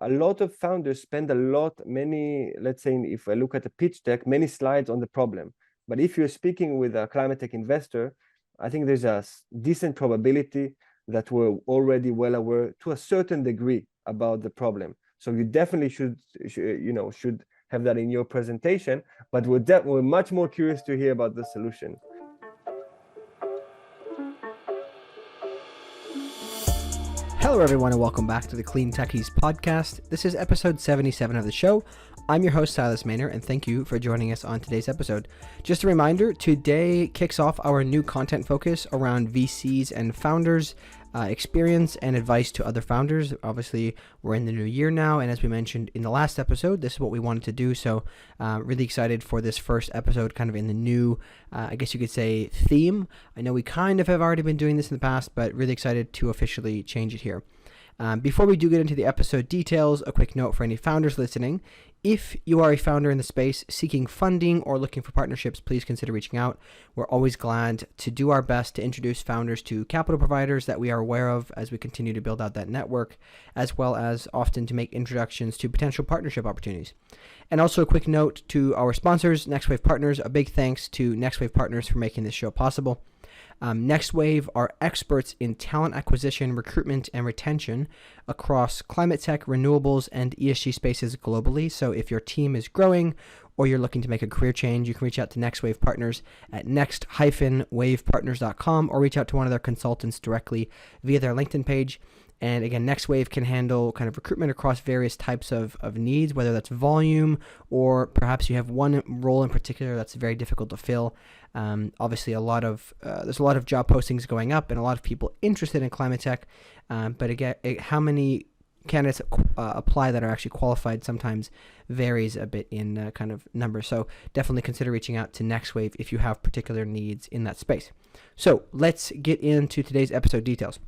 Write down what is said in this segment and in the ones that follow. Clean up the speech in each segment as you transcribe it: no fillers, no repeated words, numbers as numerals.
a lot of founders spend let's say, if I look at a pitch deck, many slides on the problem. But if you're speaking with a climate tech investor, I think there's a decent probability that we're already well aware to a certain degree about the problem. So you definitely should have that in your presentation, but we're much more curious to hear about the solution. Hello, everyone, and welcome back to the Clean Techies podcast. This is episode 77 of the show. I'm your host, Silas Maynor, and thank you for joining us on today's episode. Just a reminder, today kicks off our new content focus around VCs and founders, experience and advice to other founders. Obviously, we're in the new year now, and as we mentioned in the last episode, this is what we wanted to do. So really excited for this first episode, kind of in the new, I guess you could say, theme. I know we kind of have already been doing this in the past, but really excited to officially change it here. Before we do get into the episode details, a quick note for any founders listening. If you are a founder in the space seeking funding or looking for partnerships, please consider reaching out. We're always glad to do our best to introduce founders to capital providers that we are aware of as we continue to build out that network, as well as often to make introductions to potential partnership opportunities. And also a quick note to our sponsors, NextWave Partners. A big thanks to NextWave Partners for making this show possible. NextWave are experts in talent acquisition, recruitment, and retention across climate tech, renewables, and ESG spaces globally. So if your team is growing or you're looking to make a career change, you can reach out to NextWave Partners at next-wavepartners.com or reach out to one of their consultants directly via their LinkedIn page. And again, NextWave can handle kind of recruitment across various types of needs, whether that's volume or perhaps you have one role in particular that's very difficult to fill. Obviously, there's a lot of job postings going up and a lot of people interested in climate tech. But again, how many candidates apply that are actually qualified sometimes varies a bit in kind of numbers. So definitely consider reaching out to NextWave if you have particular needs in that space. So let's get into today's episode details.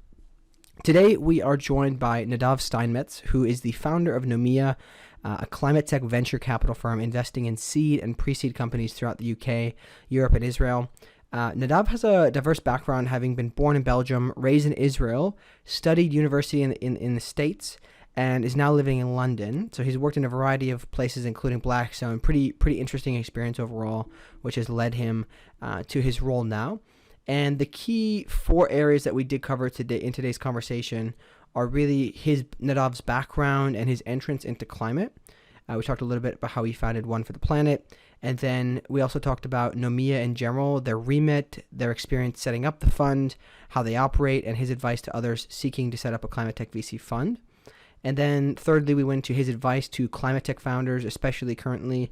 Today, we are joined by Nadav Steinmetz, who is the founder of Nomea, a ClimateTech Venture Capital Firm investing in seed and pre-seed companies throughout the UK, Europe, and Israel. Nadav has a diverse background, having been born in Belgium, raised in Israel, studied university in the States, and is now living in London. So he's worked in a variety of places, including Blackstone. Pretty interesting experience overall, which has led him to his role now. And the key 4 areas that we did cover today in today's conversation are really Nadav's background and his entrance into climate. We talked a little bit about how he founded One for the Planet. And then we also talked about Nomea in general, their remit, their experience setting up the fund, how they operate, and his advice to others seeking to set up a ClimateTech VC Fund. And then thirdly, we went to his advice to climate tech founders, especially currently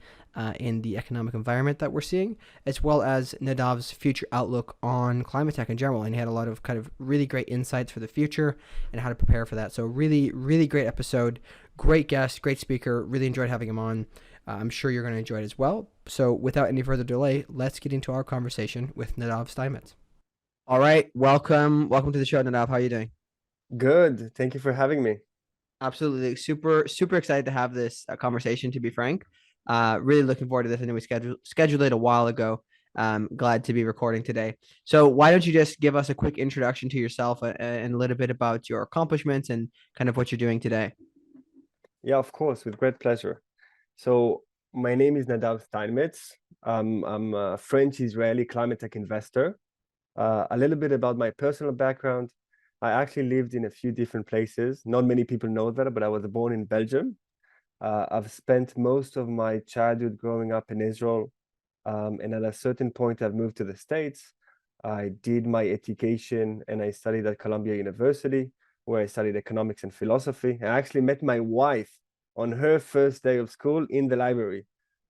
in the economic environment that we're seeing, as well as Nadav's future outlook on climate tech in general. And he had a lot of kind of really great insights for the future and how to prepare for that. So really, really great episode, great guest, great speaker. Really enjoyed having him on. I'm sure you're going to enjoy it as well. So without any further delay, let's get into our conversation with Nadav Steinmetz. All right. Welcome to the show, Nadav. How are you doing? Good. Thank you for having me. Absolutely. Super excited to have this conversation, to be frank. Really looking forward to this. I know we scheduled it a while ago. Glad to be recording today. So why don't you just give us a quick introduction to yourself and a little bit about your accomplishments and kind of what you're doing today? Yeah, of course, with great pleasure. So my name is Nadav Steinmetz. I'm a French-Israeli climate tech investor. A little bit about my personal background. I actually lived in a few different places. Not many people know that, but I was born in Belgium. I've spent most of my childhood growing up in Israel. And at a certain point, I've moved to the States. I did my education and I studied at Columbia University, where I studied economics and philosophy. I actually met my wife on her first day of school in the library.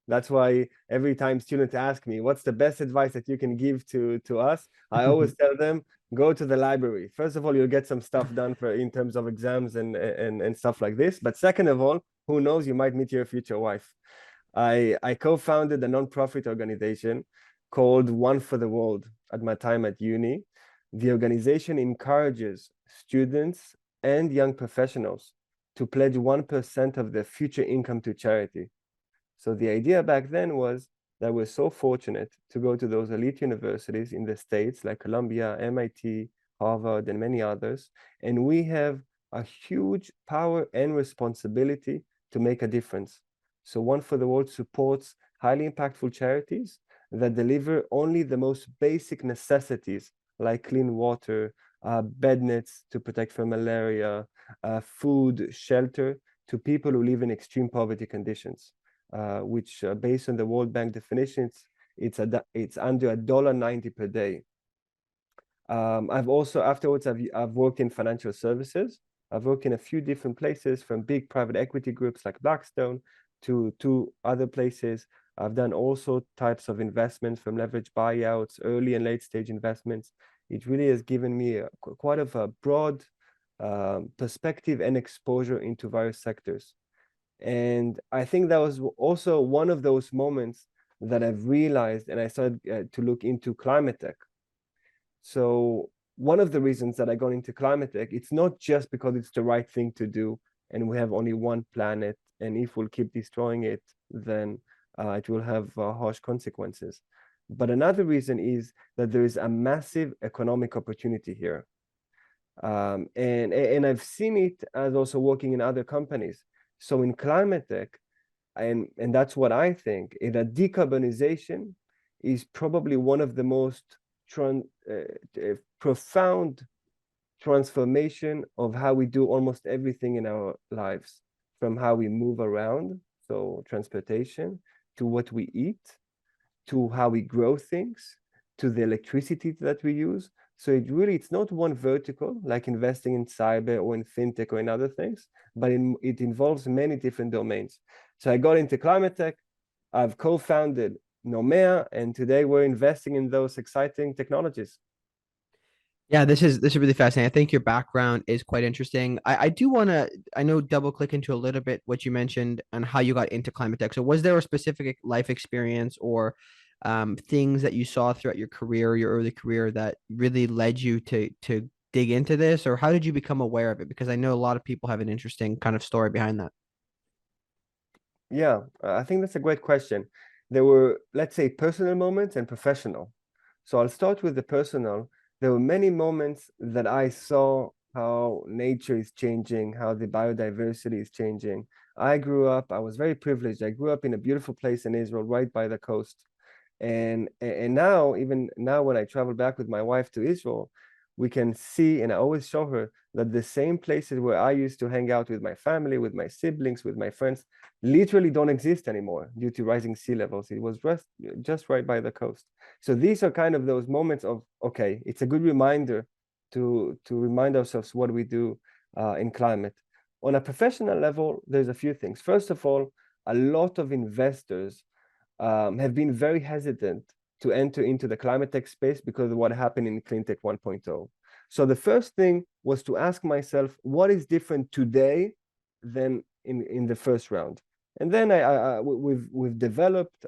That's why every time students ask me, what's the best advice that you can give to us? I always tell them, go to the library. First of all, you'll get some stuff done in terms of exams and stuff like this. But second of all, who knows, you might meet your future wife. I co-founded a nonprofit organization called One for the World at my time at uni. The organization encourages students and young professionals to pledge 1% of their future income to charity. So the idea back then was that we're so fortunate to go to those elite universities in the States like Columbia, MIT, Harvard, and many others. And we have a huge power and responsibility to make a difference. So One for the World supports highly impactful charities that deliver only the most basic necessities like clean water, bed nets to protect from malaria, food, shelter to people who live in extreme poverty conditions, which based on the World Bank definitions, it's under $1.90 per day. I've also afterwards I've worked in financial services. I've worked in a few different places, from big private equity groups like Blackstone to other places. I've done also types of investments, from leverage buyouts, early and late stage investments. It really has given me quite of a broad perspective and exposure into various sectors. And I think that was also one of those moments that I've realized, and I started to look into ClimateTech. So one of the reasons that I got into ClimateTech, it's not just because it's the right thing to do and we have only one planet, and if we'll keep destroying it, then it will have harsh consequences. But another reason is that there is a massive economic opportunity here. And I've seen it as also working in other companies. So in ClimateTech, and that's what I think, that decarbonization is probably one of the most profound transformation of how we do almost everything in our lives, from how we move around, so transportation, to what we eat, to how we grow things, to the electricity that we use. So it's not one vertical, like investing in cyber or in fintech or in other things, but it involves many different domains. So I got into ClimateTech. I've co-founded Nomea, and today we're investing in those exciting technologies. Yeah, this is really fascinating. I think your background is quite interesting. I do want to, I know, double click into a little bit what you mentioned and how you got into climate tech. So was there a specific life experience or things that you saw throughout your career, your early career, that really led you to dig into this, or how did you become aware of it? Because I know a lot of people have an interesting kind of story behind that. Yeah, I think that's a great question. There were, let's say, personal moments and professional. So I'll start with the personal. There were many moments that I saw how nature is changing, how the biodiversity is changing. I was very privileged. I grew up in a beautiful place in Israel, right by the coast. And now, even now, when I travel back with my wife to Israel, we can see, and I always show her, that the same places where I used to hang out with my family, with my siblings, with my friends, literally don't exist anymore due to rising sea levels. It was just right by the coast. So these are kind of those moments of, okay, it's a good reminder to remind ourselves what we do in climate. On a professional level, there's a few things. First of all, a lot of investors have been very hesitant to enter into the climate tech space because of what happened in CleanTech 1.0. So the first thing was to ask myself, what is different today than in the first round? And then we've developed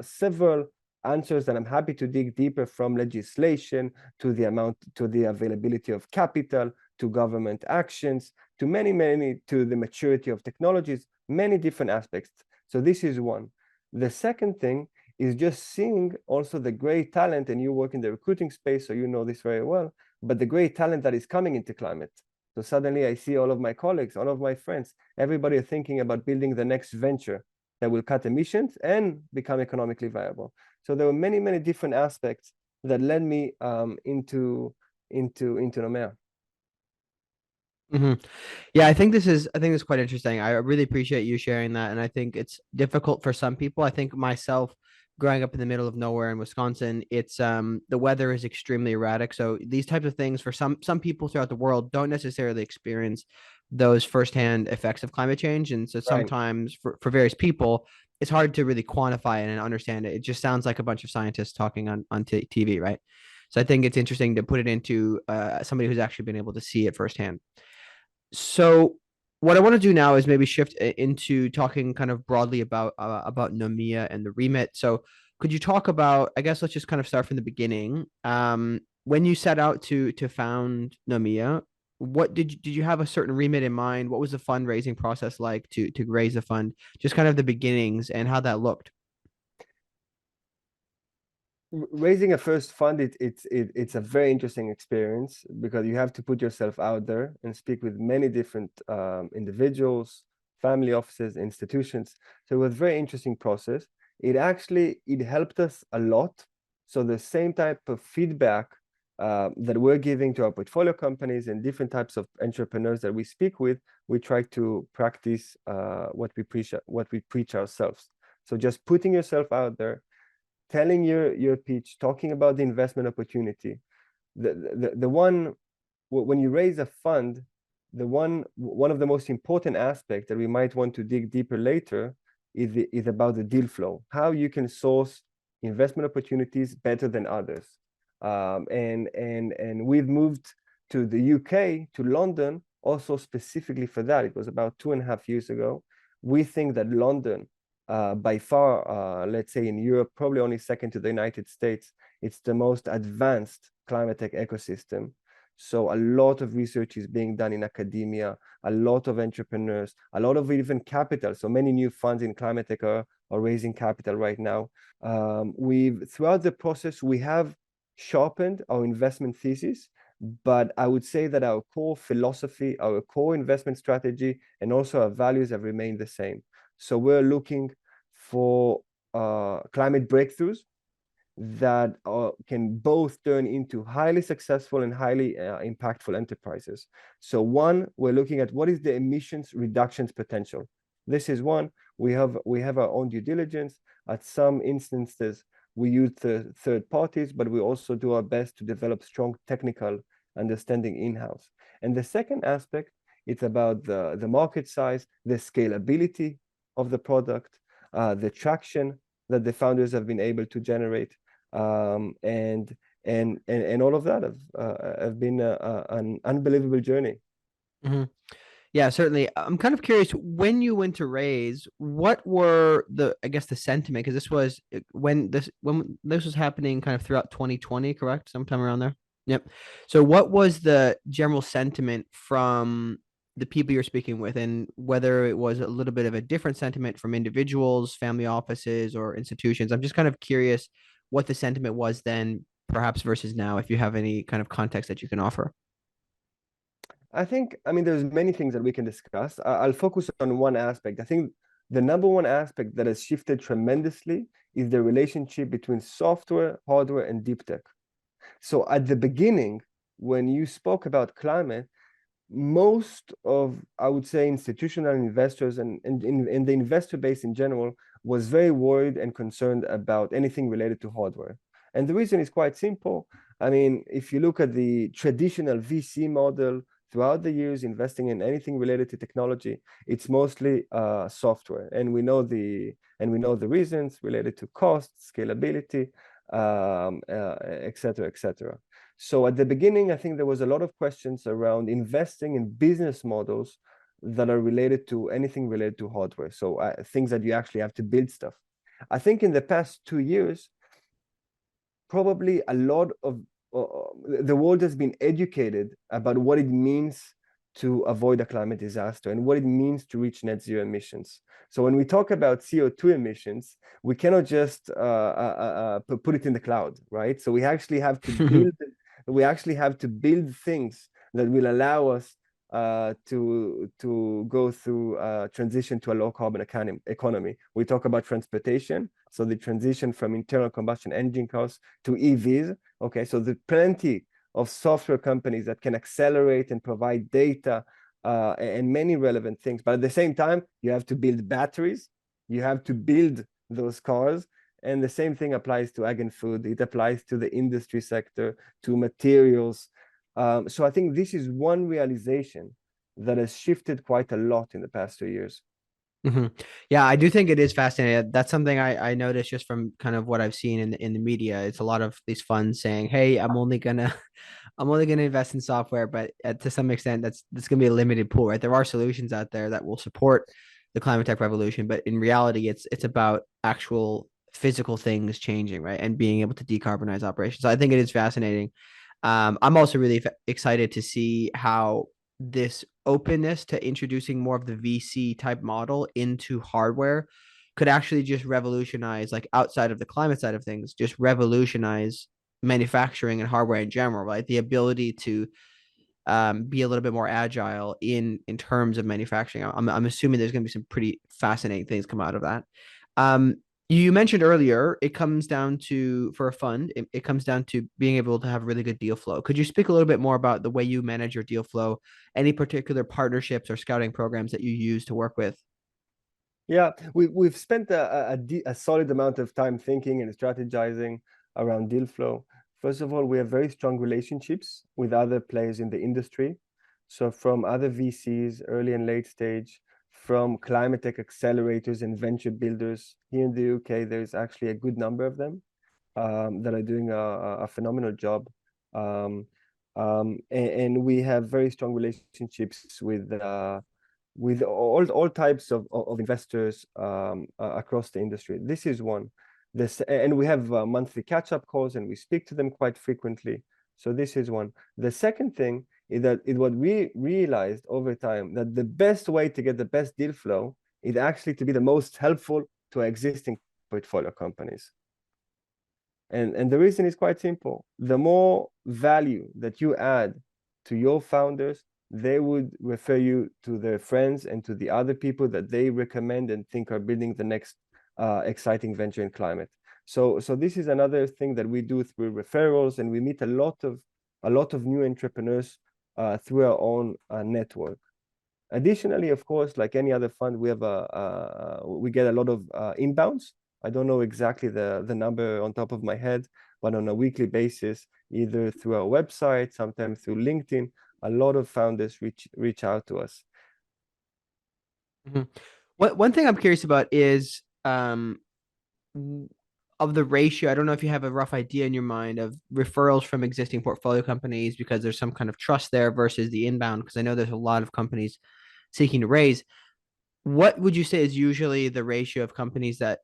several answers that I'm happy to dig deeper, from legislation to the availability of capital, to government actions, to to the maturity of technologies, many different aspects. So this is one. The second thing is just seeing also the great talent, and you work in the recruiting space, so you know this very well, but the great talent that is coming into climate. So suddenly I see all of my colleagues, all of my friends, everybody are thinking about building the next venture that will cut emissions and become economically viable. So there were many, many different aspects that led me into Nomea. Hmm. Yeah, I think this is quite interesting. I really appreciate you sharing that, and I think it's difficult for some people. I think myself, growing up in the middle of nowhere in Wisconsin, it's the weather is extremely erratic. So these types of things for some people throughout the world don't necessarily experience those firsthand effects of climate change, and so Right. sometimes for various people, it's hard to really quantify it and understand it. It just sounds like a bunch of scientists talking on TV, right? So I think it's interesting to put it into somebody who's actually been able to see it firsthand. So what I want to do now is maybe shift into talking kind of broadly about Nomea and the remit. So could you talk about, I guess let's just kind of start from the beginning. When you set out to found Nomea, what did you have a certain remit in mind? What was the fundraising process like to raise the fund? Just kind of the beginnings and how that looked. Raising a first fund, it's a very interesting experience because you have to put yourself out there and speak with many different individuals, family offices, institutions. So it was a very interesting process. It helped us a lot. So the same type of feedback that we're giving to our portfolio companies and different types of entrepreneurs that we speak with, we try to practice what we preach ourselves. So just putting yourself out there, telling your pitch, talking about the investment opportunity. The one, when you raise a fund, one of the most important aspects that we might want to dig deeper later is about the deal flow, how you can source investment opportunities better than others. And we've moved to the UK, to London, also specifically for that. It was about 2.5 years ago. We think that London, by far, let's say in Europe, probably only second to the United States, it's the most advanced climate tech ecosystem. So a lot of research is being done in academia, a lot of entrepreneurs, a lot of even capital. So many new funds in climate tech are raising capital right now. Throughout the process, we have sharpened our investment thesis, but I would say that our core philosophy, our core investment strategy, and also our values have remained the same. So we're looking for climate breakthroughs that can both turn into highly successful and highly impactful enterprises. So one, we're looking at what is the emissions reductions potential. This is one. We have our own due diligence. At some instances, we use the third parties, but we also do our best to develop strong technical understanding in-house. And the second aspect, it's about the market size, the scalability of the product, the traction that the founders have been able to generate, and all of that have been an unbelievable journey. Mm-hmm. Yeah, certainly. I'm kind of curious, when you went to raise, what were I guess the sentiment? Because this was when this was happening kind of throughout 2020, correct? Sometime around there. Yep. So what was the general sentiment from the people you're speaking with, and whether it was a little bit of a different sentiment from individuals, family offices, or institutions? I'm just kind of curious what the sentiment was then, perhaps versus now, if you have any kind of context that you can offer. I mean, there's many things that we can discuss. I'll focus on one aspect. I think the number one aspect that has shifted tremendously is the relationship between software, hardware, and deep tech. So at the beginning, when you spoke about climate, most of, I would say, institutional investors and in the investor base in general was very worried and concerned about anything related to hardware. And the reason is quite simple. I mean, if you look at the traditional VC model throughout the years, investing in anything related to technology, it's mostly software. And we know the reasons related to cost, scalability, et cetera, et cetera. So at the beginning, I think there was a lot of questions around investing in business models that are related to anything related to hardware. So things that you actually have to build stuff. I think in the past 2 years, probably a lot of the world has been educated about what it means to avoid a climate disaster and what it means to reach net zero emissions. So when we talk about CO2 emissions, we cannot just put it in the cloud, right? So we actually have to build things that will allow us to go through transition to a low carbon economy. We talk about transportation, so the transition from internal combustion engine cars to EVs. Okay, so there's plenty of software companies that can accelerate and provide data and many relevant things. But at the same time, you have to build batteries, you have to build those cars. And the same thing applies to ag and food. It applies to the industry sector, to materials. So I think this is one realization that has shifted quite a lot in the past 2 years. Mm-hmm. Yeah, I do think it is fascinating. That's something I noticed just from kind of what I've seen in the media. It's a lot of these funds saying, "Hey, I'm only gonna invest in software," but to some extent, that's gonna be a limited pool, right? There are solutions out there that will support the climate tech revolution, but in reality, it's about actual physical things changing, right, and being able to decarbonize operations. So I think it is fascinating. I'm also really excited to see how this openness to introducing more of the VC type model into hardware could actually just revolutionize, like outside of the climate side of things, just revolutionize manufacturing and hardware in general, right? The ability to be a little bit more agile in terms of manufacturing. I'm assuming there's going to be some pretty fascinating things come out of that. Um, you mentioned earlier it comes down to for a fund, it comes down to being able to have really good deal flow. Could you speak a little bit more about the way you manage your deal flow, any particular partnerships or scouting programs that you use to work with? Yeah, we've spent a solid amount of time thinking and strategizing around deal flow. First of all, we have very strong relationships with other players in the industry. So from other VCs, early and late stage, from climate tech accelerators and venture builders here in the UK, there's actually a good number of them that are doing a phenomenal job. And we have very strong relationships with all types of investors across the industry. This is one. And we have monthly catch-up calls, and we speak to them quite frequently. So this is one. The second thing is that what we realized over time, that the best way to get the best deal flow is actually to be the most helpful to existing portfolio companies. And the reason is quite simple. The more value that you add to your founders, they would refer you to their friends and to the other people that they recommend and think are building the next exciting venture in climate. So this is another thing that we do through referrals, and we meet a lot of new entrepreneurs through our own network. Additionally, of course, like any other fund, we get a lot of inbounds. I don't know exactly the number on top of my head, but on a weekly basis, either through our website, sometimes through LinkedIn, a lot of founders reach out to us. Mm-hmm. One thing I'm curious about is of the ratio. I don't know if you have a rough idea in your mind of referrals from existing portfolio companies because there's some kind of trust there versus the inbound, because I know there's a lot of companies seeking to raise. What would you say is usually the ratio of companies that,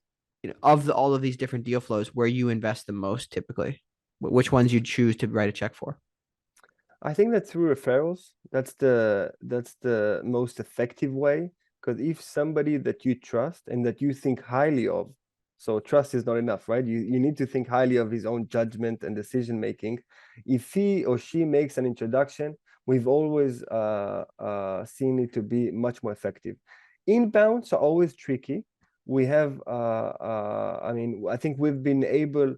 all of these different deal flows where you invest the most typically? Which ones you choose to write a check for? I think that through referrals, that's the most effective way. Because if somebody that you trust and that you think highly of, so trust is not enough, right? You need to think highly of his own judgment and decision making. If he or she makes an introduction, we've always seen it to be much more effective. Inbounds are always tricky. We have, I think we've been able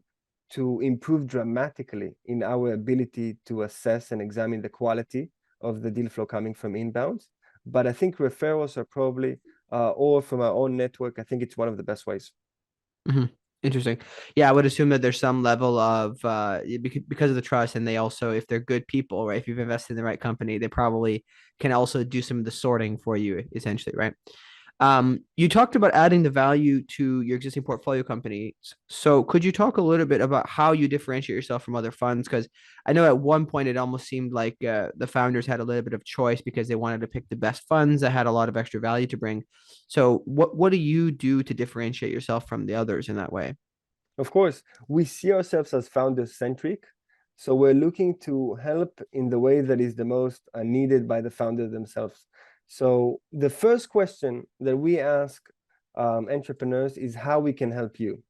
to improve dramatically in our ability to assess and examine the quality of the deal flow coming from inbounds. But I think referrals are probably, or from our own network, I think it's one of the best ways. Mm-hmm. Interesting. Yeah, I would assume that there's some level of because of the trust, and they also, if they're good people, right? If you've invested in the right company, they probably can also do some of the sorting for you, essentially, right? You talked about adding the value to your existing portfolio companies. So could you talk a little bit about how you differentiate yourself from other funds? Because I know at one point it almost seemed like the founders had a little bit of choice because they wanted to pick the best funds that had a lot of extra value to bring. So what do you do to differentiate yourself from the others in that way? Of course, we see ourselves as founder-centric. So we're looking to help in the way that is the most needed by the founders themselves. So the first question that we ask entrepreneurs is how we can help you.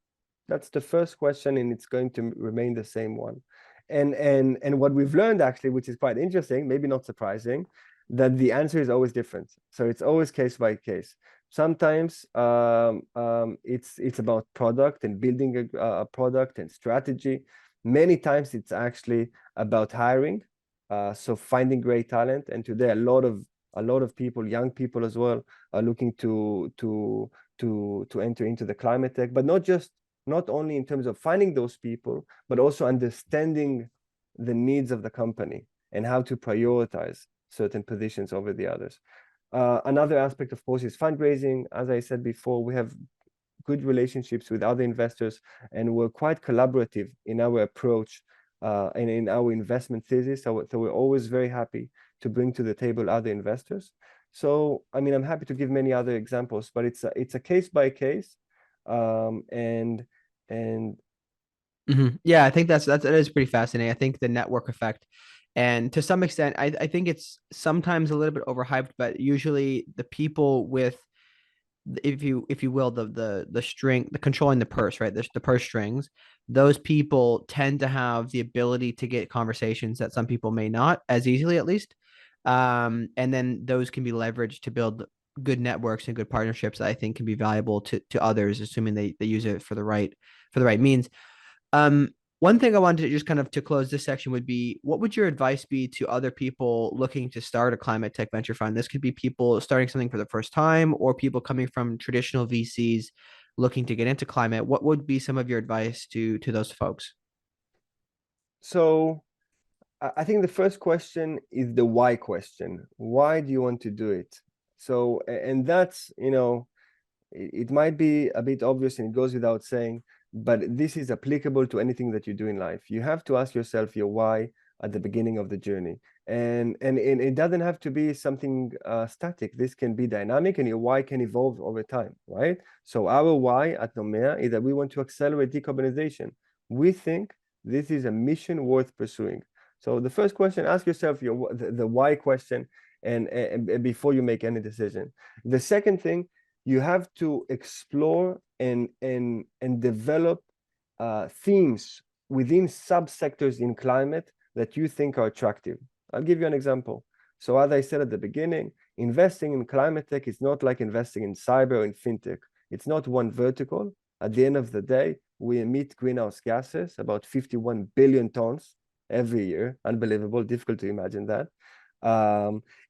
That's the first question, and it's going to remain the same one. And what we've learned actually, which is quite interesting, maybe not surprising, that the answer is always different. So it's always case by case. Sometimes it's about product and building a product and strategy. Many times it's actually about hiring, so finding great talent. And today a lot of people, young people as well, are looking to enter into the climate tech, but not only in terms of finding those people, but also understanding the needs of the company and how to prioritize certain positions over the others. Another aspect, of course, is fundraising. As I said before, we have good relationships with other investors, and we're quite collaborative in our approach and in our investment thesis. So we're always very happy to bring to the table other investors. So, I mean, I'm happy to give many other examples, but it's a case by case. And Yeah, I think that is pretty fascinating. I think the network effect, and to some extent, I think it's sometimes a little bit overhyped, but usually the people with if you will, the string, the controlling the purse, right? The purse strings. Those people tend to have the ability to get conversations that some people may not as easily, at least. And then those can be leveraged to build good networks and good partnerships that I think can be valuable to others, assuming they use it for the right means. Um, One thing I wanted to just kind of to close this section would be, what would your advice be to other people looking to start a climate tech venture fund? This could be people starting something for the first time or people coming from traditional VCs looking to get into climate. What would be some of your advice to those folks? So I think the first question is the why question. Why do you want to do it? So, and that's, it might be a bit obvious and it goes without saying, but this is applicable to anything that you do in life. You have to ask yourself your why at the beginning of the journey. And it doesn't have to be something static. This can be dynamic and your why can evolve over time, right? So our why at Nomea is that we want to accelerate decarbonization. We think this is a mission worth pursuing. So the first question, ask yourself the why question and before you make any decision. The second thing, you have to explore and develop themes within subsectors in climate that you think are attractive. I'll give you an example. So as I said at the beginning, investing in climate tech is not like investing in cyber or in fintech. It's not one vertical. At the end of the day, we emit greenhouse gases, about 51 billion tons every year. Unbelievable, difficult to imagine that.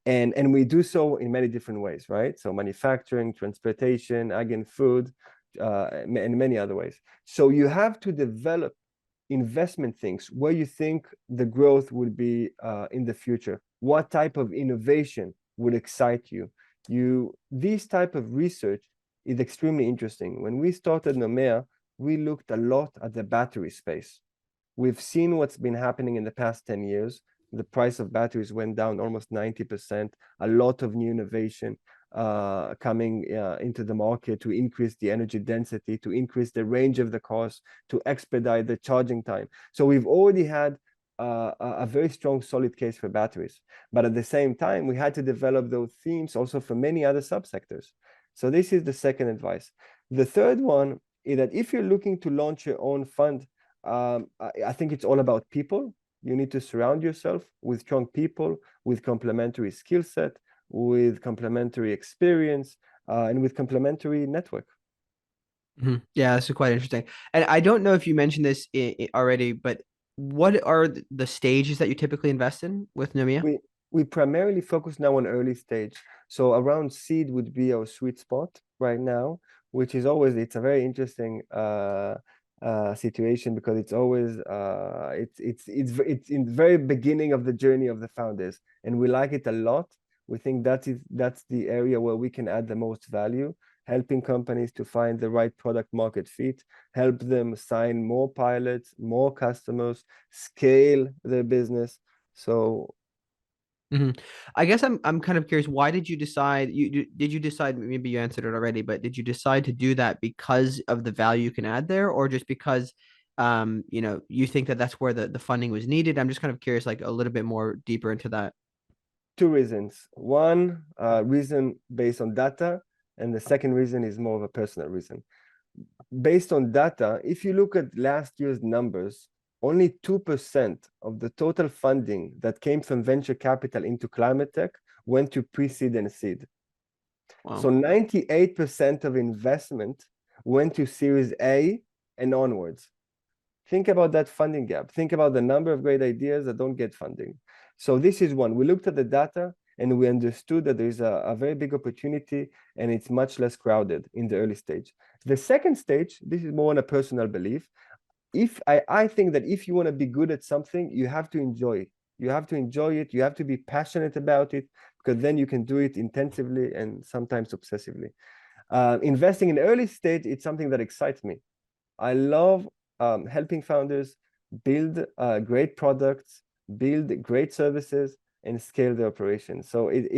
And we do so in many different ways, right? So manufacturing, transportation, ag and food, and many other ways. So you have to develop investment things where you think the growth would be in the future. What type of innovation would excite you? This type of research is extremely interesting. When we started Nomea, we looked a lot at the battery space. We've seen what's been happening in the past 10 years. The price of batteries went down almost 90%. A lot of new innovation coming into the market to increase the energy density, to increase the range of the cars, to expedite the charging time. So we've already had a very strong, solid case for batteries. But at the same time, we had to develop those themes also for many other subsectors. So this is the second advice. The third one is that if you're looking to launch your own fund, I think it's all about people. You need to surround yourself with strong people, with complementary skill set, with complementary experience, and with complementary network. Mm-hmm. Yeah, this is quite interesting. And I don't know if you mentioned this already, but what are the stages that you typically invest in with Nomea? We primarily focus now on early stage. So around seed would be our sweet spot right now, which is always, it's a very interesting situation because it's always it's in the very beginning of the journey of the founders, and we like it a lot. We think that's the area where we can add the most value, helping companies to find the right product market fit, help them sign more pilots, more customers, scale their business. So Mm-hmm. I guess I'm kind of curious. Why did you decide? Did you decide? Maybe you answered it already, but did you decide to do that because of the value you can add there, or just because, you think that that's where the funding was needed? I'm just kind of curious, like a little bit more deeper into that. two reasons. One reason based on data, and the second reason is more of a personal reason. Based on data, if you look at last year's numbers, only 2% of the total funding that came from venture capital into climate tech went to pre-seed and seed. Wow. So 98% of investment went to Series A and onwards. Think about that funding gap. Think about the number of great ideas that don't get funding. So this is one. We looked at the data and we understood that there's a very big opportunity and it's much less crowded in the early stage. The second stage, this is more on a personal belief. I think that if you want to be good at something, you have to enjoy it. You have to enjoy it. You have to be passionate about it, because then you can do it intensively and sometimes obsessively. Investing in early stage, it's something that excites me. I love helping founders build great products, build great services, and scale their operations. So we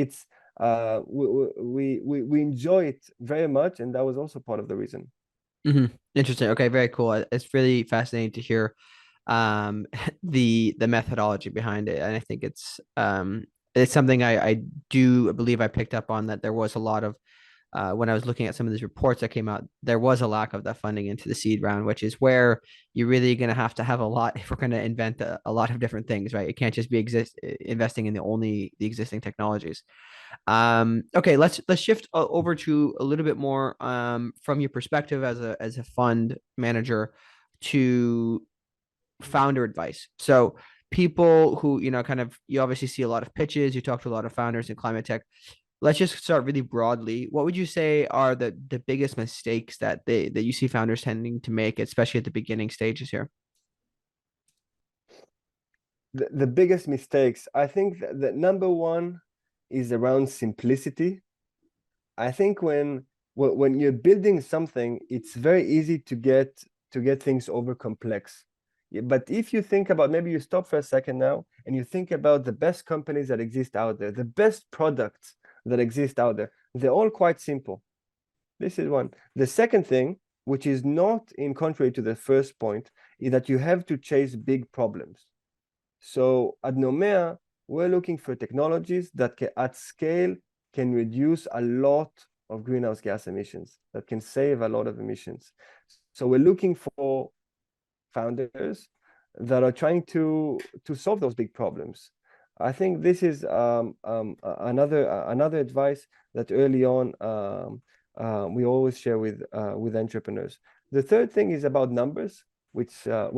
enjoy it very much, and that was also part of the reason. Mm-hmm. Interesting. Okay, very cool. It's really fascinating to hear um the methodology behind it, and I think it's something I do believe I picked up on, that there was a lot of when I was looking at some of these reports that came out, there was a lack of that funding into the seed round, which is where you're really going to have a lot if we're going to invent a lot of different things, right? It can't just be investing in the existing technologies. Okay, let's shift over to a little bit more from your perspective as a fund manager to founder advice. So people who, kind of, you obviously see a lot of pitches, you talk to a lot of founders in climate tech. Let's just start really broadly. What would you say are the biggest mistakes that you see founders tending to make, especially at the beginning stages here? The biggest mistakes, I think the number one is around simplicity. I think when you're building something, it's very easy to get things over complex. But if you think about, maybe you stop for a second now and you think about the best companies that exist out there, the best products that exist out there, they're all quite simple. This is one. The second thing, which is not in contrary to the first point, is that you have to chase big problems. So at Nomea, we're looking for technologies that at scale can reduce a lot of greenhouse gas emissions, that can save a lot of emissions. So we're looking for founders that are trying to solve those big problems. I think this is another advice that early on we always share with entrepreneurs. The third thing is about numbers, which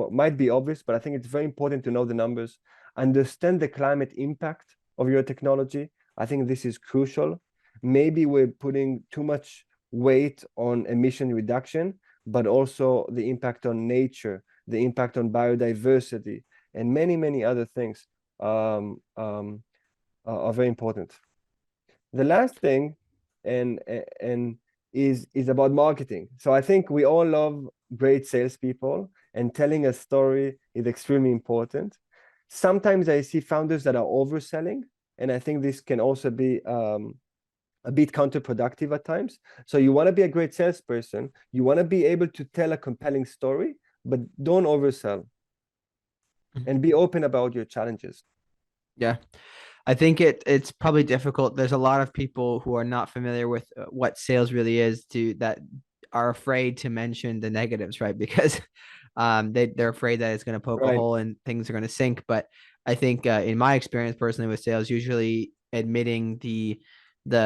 might be obvious, but I think it's very important to know the numbers, understand the climate impact of your technology. I think this is crucial. Maybe we're putting too much weight on emission reduction, but also the impact on nature, the impact on biodiversity, and many, many other things are very important. The last thing is about marketing. So I think we all love great salespeople, and telling a story is extremely important. Sometimes I see founders that are overselling, and I think this can also be a bit counterproductive at times. So you want to be a great salesperson, you want to be able to tell a compelling story, but don't oversell, and be open about your challenges. Yeah. I think it's probably difficult. There's a lot of people who are not familiar with what sales really is, that are afraid to mention the negatives, right? Because they're afraid that it's going to poke a hole and things are going to sink. But I think in my experience personally with sales, usually admitting the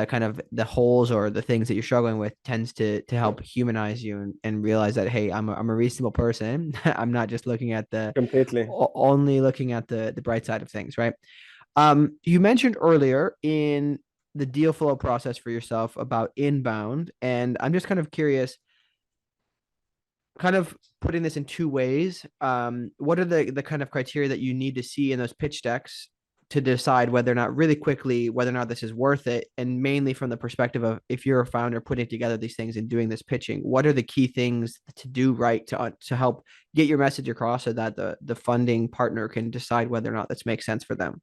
kind of the holes or the things that you're struggling with tends to help humanize you and realize that, hey, I'm a reasonable person. I'm not just looking at only looking at the bright side of things, right? You mentioned earlier in the deal flow process for yourself about inbound, and I'm just kind of curious, kind of putting this in two ways. What are the kind of criteria that you need to see in those pitch decks to decide whether or not this is worth it? And mainly from the perspective of, if you're a founder putting together these things and doing this pitching, what are the key things to do right to help get your message across so that the funding partner can decide whether or not this makes sense for them?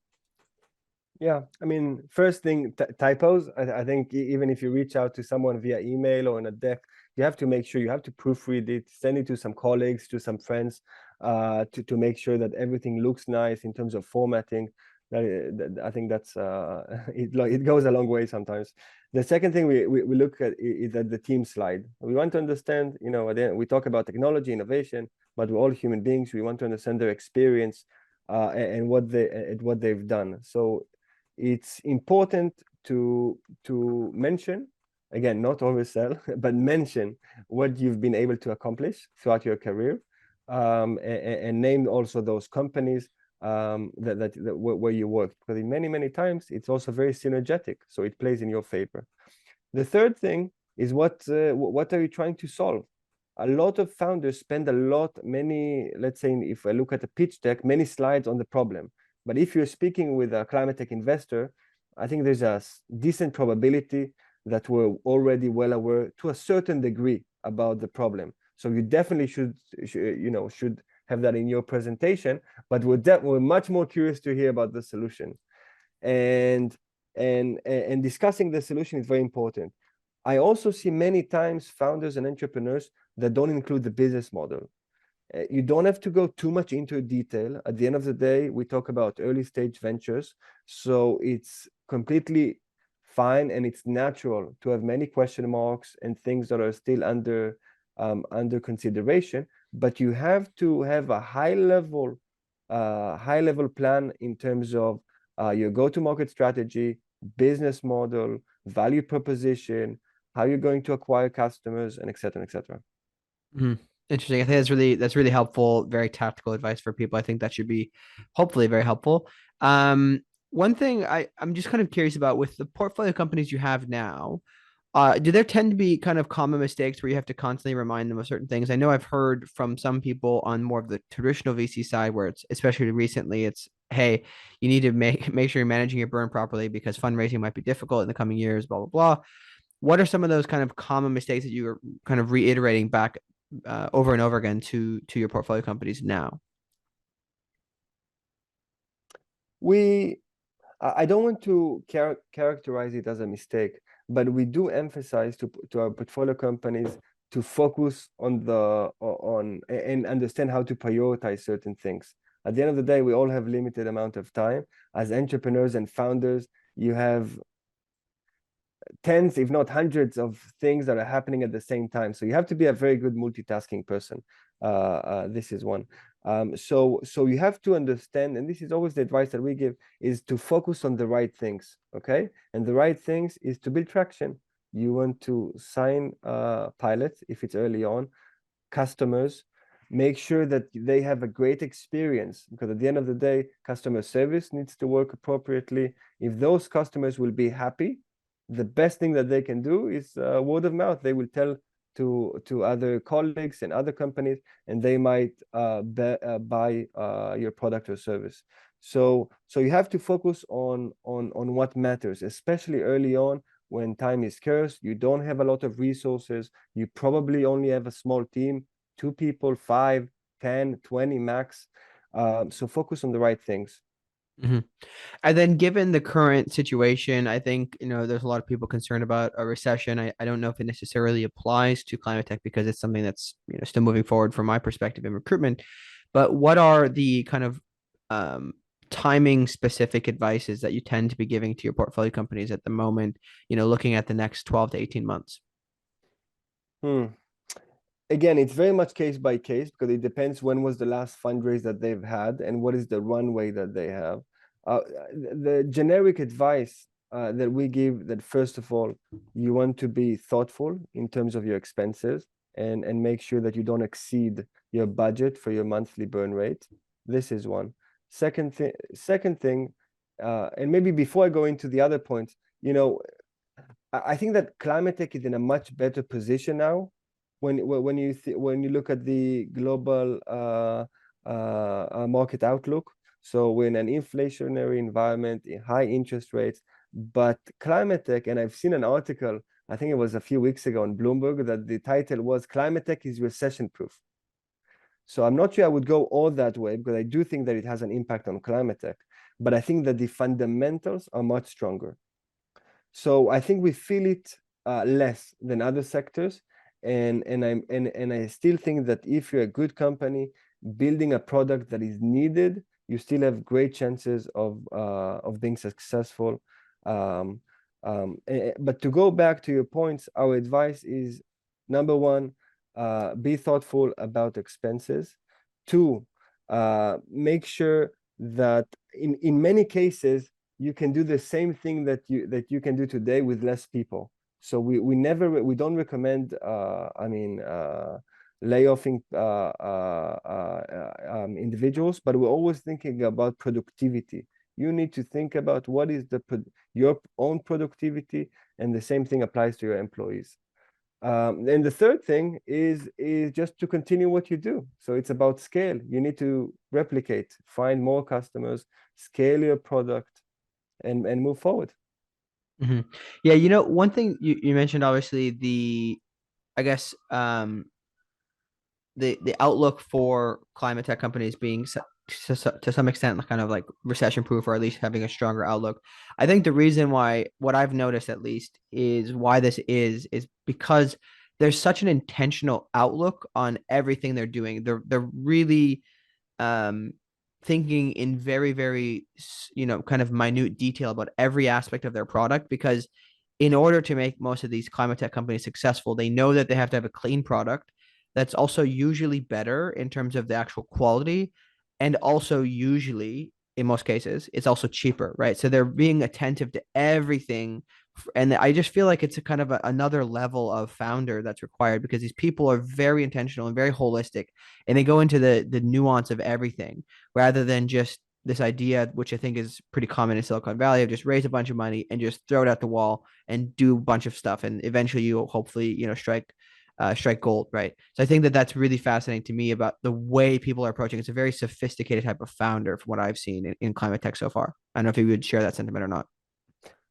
Yeah, I mean, first thing, typos. I think even if you reach out to someone via email or in a deck, you have to make sure you have to proofread it, send it to some colleagues, to some friends, to make sure that everything looks nice in terms of formatting. I think that's it goes a long way sometimes. The second thing we look at is at the team slide. We want to understand, we talk about technology, innovation, but we're all human beings. We want to understand their experience and what they've done. So it's important to mention, again, not oversell, but mention what you've been able to accomplish throughout your career, and name also those companies where you worked, because in many times it's also very synergetic, so it plays in your favor. The third thing is what are you trying to solve? A lot of founders spend let's say, if I look at the pitch deck, many slides on the problem. But if you're speaking with a climate tech investor, I think there's a decent probability that we're already well aware to a certain degree about the problem. So you definitely should have that in your presentation, but we're much more curious to hear about the solution. And discussing the solution is very important. I also see many times founders and entrepreneurs that don't include the business model. You don't have to go too much into detail. At the end of the day, we talk about early stage ventures, so it's completely fine, and it's natural to have many question marks and things that are still under consideration. But you have to have a high level plan in terms of your go-to-market strategy, business model, value proposition, how you're going to acquire customers, and et cetera, et cetera. Mhm. Interesting. I think that's really helpful. Very tactical advice for people. I think that should be hopefully very helpful. One thing I'm just kind of curious about with the portfolio companies you have now. Do there tend to be kind of common mistakes where you have to constantly remind them of certain things? I know I've heard from some people on more of the traditional VC side where it's, especially recently, it's, hey, you need to make sure you're managing your burn properly because fundraising might be difficult in the coming years, blah, blah, blah. What are some of those kind of common mistakes that you are kind of reiterating back over and over again to your portfolio companies now? I don't want to characterize it as a mistake, but we do emphasize to our portfolio companies to focus on and understand how to prioritize certain things. At the end of the day, we all have limited amount of time. As entrepreneurs and founders, you have tens, if not hundreds, of things that are happening at the same time. So you have to be a very good multitasking person. This is one. So you have to understand, and this is always the advice that we give, is to focus on the right things, okay? And the right things is to build traction. You want to sign pilots if it's early on, customers, make sure that they have a great experience, because at the end of the day, customer service needs to work appropriately. If those customers will be happy, the best thing that they can do is word of mouth. They will tell to other colleagues and other companies, and they might buy your product or service. So you have to focus on what matters, especially early on when time is scarce. You don't have a lot of resources. You probably only have a small team, 2 people, 5, 10, 20 max. So focus on the right things. Mm-hmm. And then given the current situation, I think, there's a lot of people concerned about a recession. I don't know if it necessarily applies to ClimateTech because it's something that's, still moving forward from my perspective in recruitment. But what are the kind of timing specific advices that you tend to be giving to your portfolio companies at the moment, looking at the next 12 to 18 months? Again, it's very much case by case because it depends when was the last fundraise that they've had and what is the runway that they have. The generic advice that we give, that first of all, you want to be thoughtful in terms of your expenses and make sure that you don't exceed your budget for your monthly burn rate. This is one. Second thing, and maybe before I go into the other points, I think that ClimateTech is in a much better position now when you look at the global market outlook. So we're in an inflationary environment, in high interest rates, but ClimateTech, and I've seen an article, I think it was a few weeks ago on Bloomberg, that the title was ClimateTech is recession proof. So I'm not sure I would go all that way because I do think that it has an impact on ClimateTech, but I think that the fundamentals are much stronger. So I think we feel it less than other sectors, and I still think that if you're a good company building a product that is needed, you still have great chances of being successful. But to go back to your points, our advice is, number one, be thoughtful about expenses. 2, make sure that in many cases you can do the same thing that you can do today with less people. So we don't recommend layoffing individuals, but we're always thinking about productivity. You need to think about what is your own productivity, and the same thing applies to your employees. And the third thing is just to continue what you do. So it's about scale. You need to replicate, find more customers, scale your product, and move forward. Mm-hmm. Yeah, one thing you mentioned, obviously, I guess the outlook for climate tech companies being to some extent kind of like recession proof, or at least having a stronger outlook. I think the reason why, what I've noticed at least, is why this is because there's such an intentional outlook on everything they're doing. They're really thinking in very, very, kind of minute detail about every aspect of their product, because in order to make most of these climate tech companies successful, they know that they have to have a clean product that's also usually better in terms of the actual quality, and also usually in most cases it's also cheaper, right? So they're being attentive to everything, and I just feel like it's a kind of another level of founder that's required, because these people are very intentional and very holistic, and they go into the nuance of everything, rather than just this idea, which I think is pretty common in Silicon Valley, of just raise a bunch of money and just throw it at the wall and do a bunch of stuff, and eventually you hopefully strike gold, right? So I think that that's really fascinating to me about the way people are approaching. It's a very sophisticated type of founder from what I've seen in climate tech so far. I don't know if you would share that sentiment or not.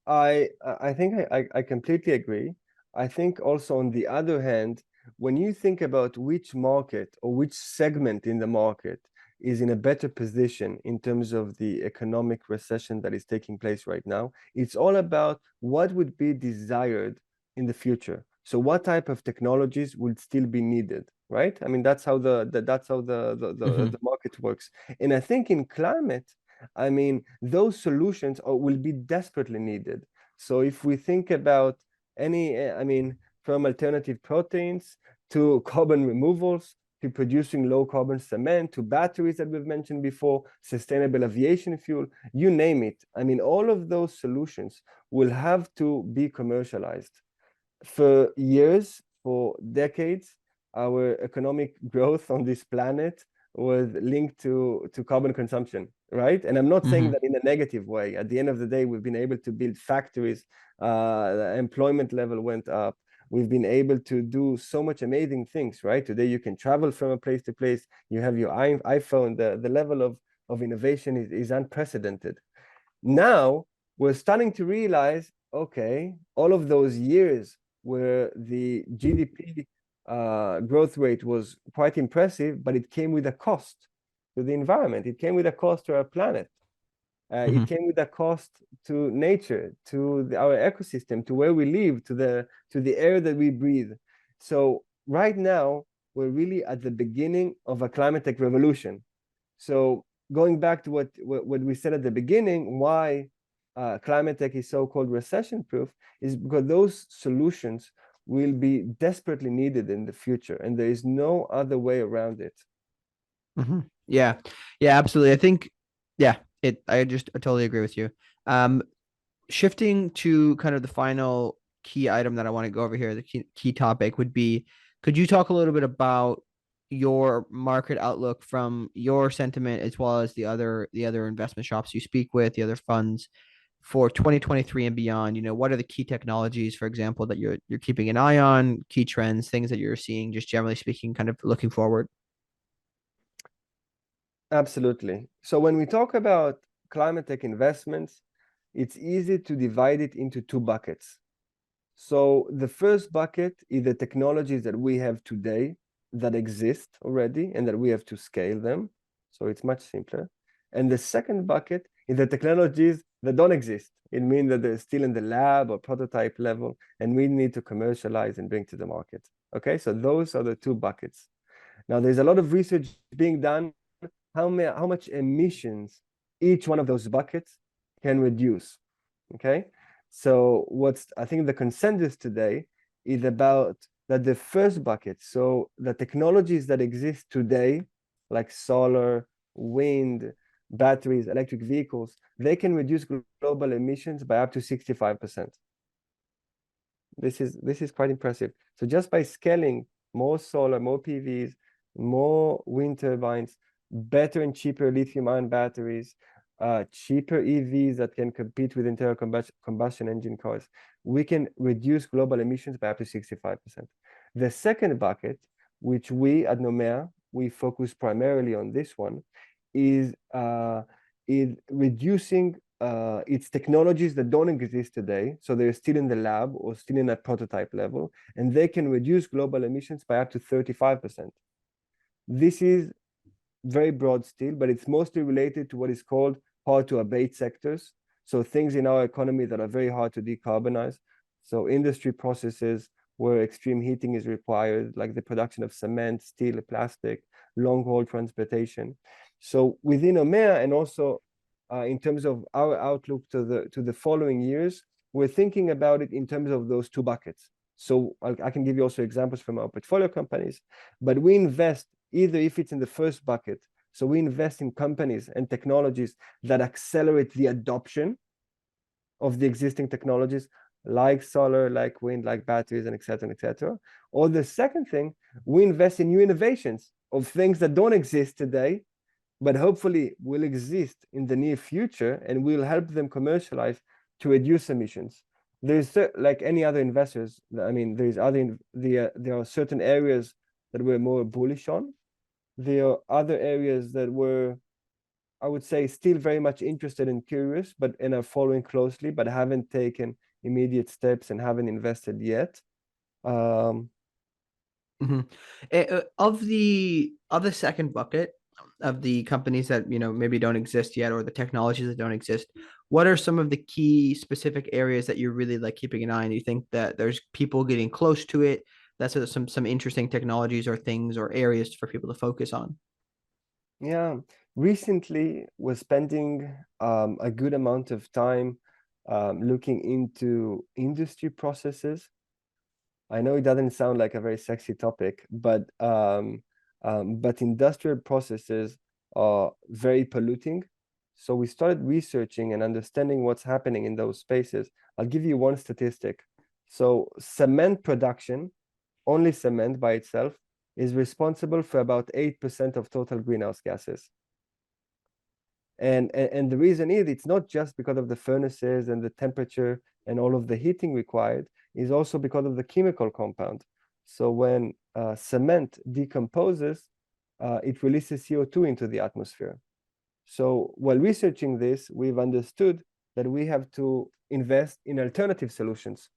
I think I completely agree. I think also on the other hand, when you think about which market or which segment in the market is in a better position in terms of the economic recession that is taking place right now, it's all about what would be desired in the future. So what type of technologies would still be needed, right? I mean, that's how the market works. And I think in climate, I mean, those solutions will be desperately needed. So if we think about I mean, from alternative proteins to carbon removals, to producing low carbon cement, to batteries that we've mentioned before, sustainable aviation fuel, you name it. I mean, all of those solutions will have to be commercialized. For years, for decades, our economic growth on this planet was linked to carbon consumption, right? And I'm not saying Mm-hmm. that in a negative way. At the end of the day, we've been able to build factories, the employment level went up. We've been able to do so much amazing things, right? Today, you can travel from a place to place. You have your iPhone. The level of innovation is unprecedented. Now, we're starting to realize, okay, all of those years where the GDP growth rate was quite impressive, but it came with a cost to the environment. It came with a cost to our planet. Mm-hmm. It came with a cost to nature, to our ecosystem, to where we live, to the air that we breathe. So right now, we're really at the beginning of a climate tech revolution. So going back to what we said at the beginning, why climate tech is so-called recession-proof is because those solutions will be desperately needed in the future, and there is no other way around it. Mm-hmm. Yeah, yeah, absolutely. I think, yeah, I totally agree with you. Um, Shifting to kind of the final key item that I want to go over here, the key topic would be, could you talk a little bit about your market outlook from your sentiment, as well as the other investment shops you speak with, the other funds, for 2023 and beyond? What are the key technologies, for example, that you're keeping an eye on, key trends, things that you're seeing, just generally speaking, kind of looking forward? Absolutely. So when we talk about climate tech investments, it's easy to divide it into two buckets. So the first bucket is the technologies that we have today that exist already and that we have to scale them. So it's much simpler. And the second bucket is the technologies that don't exist. It means that they're still in the lab or prototype level, and we need to commercialize and bring to the market. Okay, so those are the two buckets. Now, there's a lot of research being done how much emissions each one of those buckets can reduce. Okay, so what's I think the consensus today is about that the first bucket, so the technologies that exist today, like solar, wind, batteries, electric vehicles, they can reduce global emissions by up to 65%. This is quite impressive. So just by scaling more solar, more PVs, more wind turbines, better and cheaper lithium-ion batteries, cheaper EVs that can compete with internal combustion engine cars, we can reduce global emissions by up to 65%. The second bucket, which we at Nomea, we focus primarily on this one, is reducing it's technologies that don't exist today, so they're still in the lab or still in a prototype level, and they can reduce global emissions by up to 35%. This is very broad still, but it's mostly related to what is called hard to abate sectors. So things in our economy that are very hard to decarbonize. So industry processes where extreme heating is required, like the production of cement, steel, plastic, long haul transportation. So within Nomea, and also in terms of our outlook to the following years, we're thinking about it in terms of those two buckets. So I can give you also examples from our portfolio companies, but we invest either if it's in the first bucket, so we invest in companies and technologies that accelerate the adoption of the existing technologies, like solar, like wind, like batteries, and et cetera, et cetera. Or the second thing, we invest in new innovations of things that don't exist today, but hopefully will exist in the near future, and will help them commercialize to reduce emissions. There's like any other investors. I mean, there are certain areas that we're more bullish on. There are other areas that we're, I would say, still very much interested and curious, but and are following closely, but haven't taken immediate steps and haven't invested yet. Of the second bucket of the companies that maybe don't exist yet, or the technologies that don't exist, what are some of the key specific areas that you're really like keeping an eye on? You think that there's people getting close to it? That's some interesting technologies or things or areas for people to focus on. Yeah, recently we're spending a good amount of time looking into industry processes. I know it doesn't sound like a very sexy topic, but industrial processes are very polluting. So we started researching and understanding what's happening in those spaces. I'll give you one statistic. So cement production, only cement by itself, is responsible for about 8% of total greenhouse gases. And the reason is it's not just because of the furnaces and the temperature and all of the heating required, is also because of the chemical compound. So when cement decomposes, it releases CO2 into the atmosphere. So while researching this, we've understood that we have to invest in alternative solutions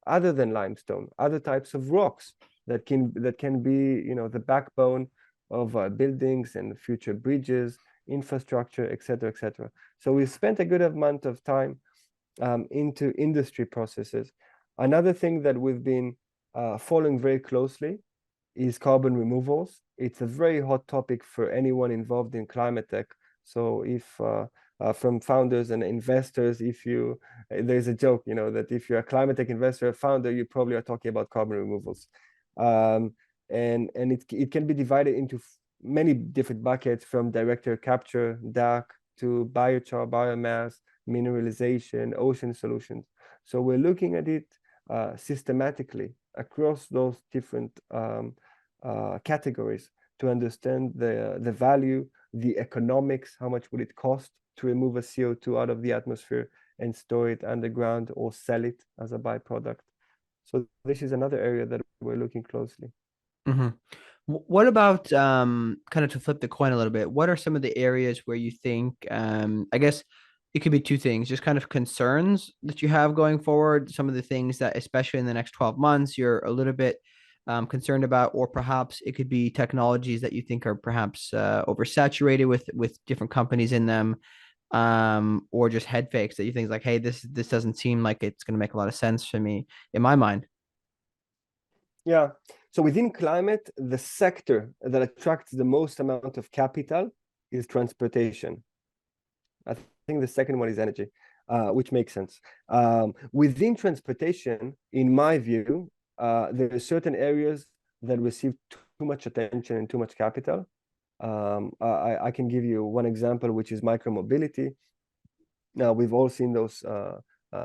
other than limestone, other types of rocks that can be, the backbone of buildings and future bridges, infrastructure, et cetera, et cetera. So we spent a good amount of time into industry processes. Another thing that we've been following very closely is carbon removals. It's a very hot topic for anyone involved in climate tech. So if from founders and investors, there's a joke, that if you're a climate tech investor, founder, you probably are talking about carbon removals. And it can be divided into many different buckets, from direct air capture, DAC, to biochar, biomass, mineralization, ocean solutions. So we're looking at it systematically across those different categories to understand the value, the economics, how much would it cost to remove a CO2 out of the atmosphere and store it underground or sell it as a byproduct. So this is another area that we're looking closely. Mm-hmm. What about kind of to flip the coin a little bit? What are some of the areas where you think, I guess it could be two things, just kind of concerns that you have going forward, some of the things that, especially in the next 12 months, you're a little bit concerned about, or perhaps it could be technologies that you think are perhaps oversaturated with different companies in them, or just head fakes that you think is like, hey, this doesn't seem like it's going to make a lot of sense for me in my mind. Yeah. So within climate, the sector that attracts the most amount of capital is transportation. I think the second one is energy, which makes sense. Within transportation, in my view, there are certain areas that receive too much attention and too much capital. I can give you one example, which is micromobility. Now, we've all seen those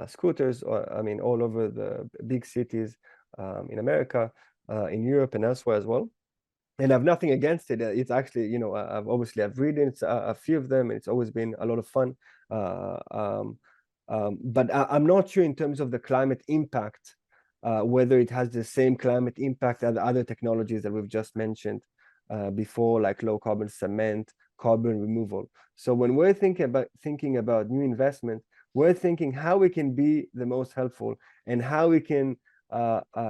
scooters, all over the big cities in America, in Europe and elsewhere as well. And I have nothing against it. It's actually, I've read a few of them, and it's always been a lot of fun. But I'm not sure in terms of the climate impact, whether it has the same climate impact as the other technologies that we've just mentioned before, like low carbon cement, carbon removal. So when we're thinking about new investment, we're thinking how we can be the most helpful and how we can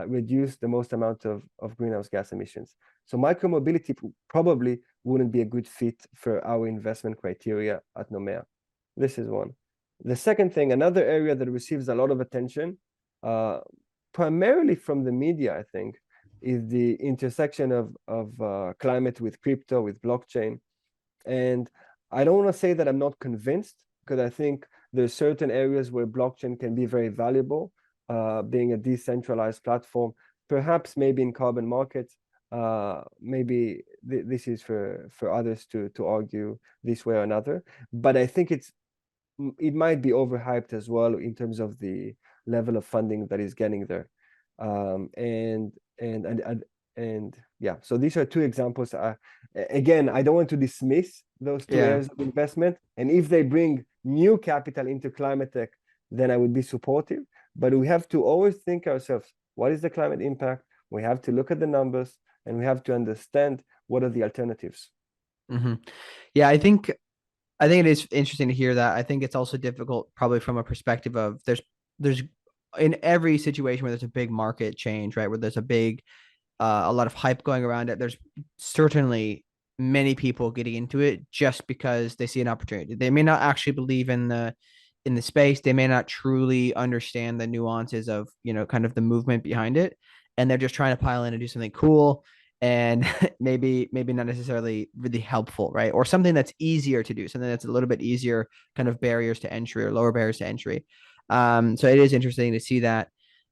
reduce the most amount of greenhouse gas emissions. So micromobility probably wouldn't be a good fit for our investment criteria at Nomea. This is one. The second thing, another area that receives a lot of attention, primarily from the media, I think, is the intersection of climate with crypto, with blockchain. And I don't want to say that I'm not convinced, because I think there's certain areas where blockchain can be very valuable, being a decentralized platform, perhaps maybe in carbon markets. Maybe this is for others to argue this way or another. But I think it might be overhyped as well in terms of the level of funding that is getting there. Um, and and and and yeah, so these are two examples. Again, I don't want to dismiss those two Yeah. areas of investment. And if they bring new capital into climate tech, then I would be supportive. But we have to always think ourselves, what is the climate impact? We have to look at the numbers, and we have to understand what are the alternatives. Hmm. Yeah, I think it is interesting to hear that. I think it's also difficult, probably from a perspective of there's in every situation where there's a big market change, right? Where there's a lot of hype going around it. There's certainly many people getting into it just because they see an opportunity. They may not actually believe in the space. They may not truly understand the nuances of, kind of the movement behind it, and they're just trying to pile in and do something cool and maybe not necessarily really helpful, right? Or something that's easier to do, something that's a little bit easier, kind of barriers to entry or lower barriers to entry. So it is interesting to see that.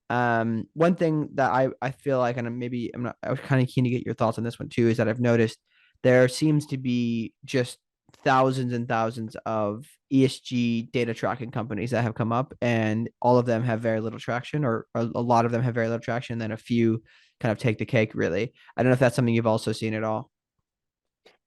One thing that I feel like, and maybe I'm not, I was kind of keen to get your thoughts on this one too, is that I've noticed there seems to be just thousands and thousands of ESG data tracking companies that have come up, and all of them have very little traction, or a lot of them have very little traction, and then a few kind of take the cake, really. I don't know if that's something you've also seen at all.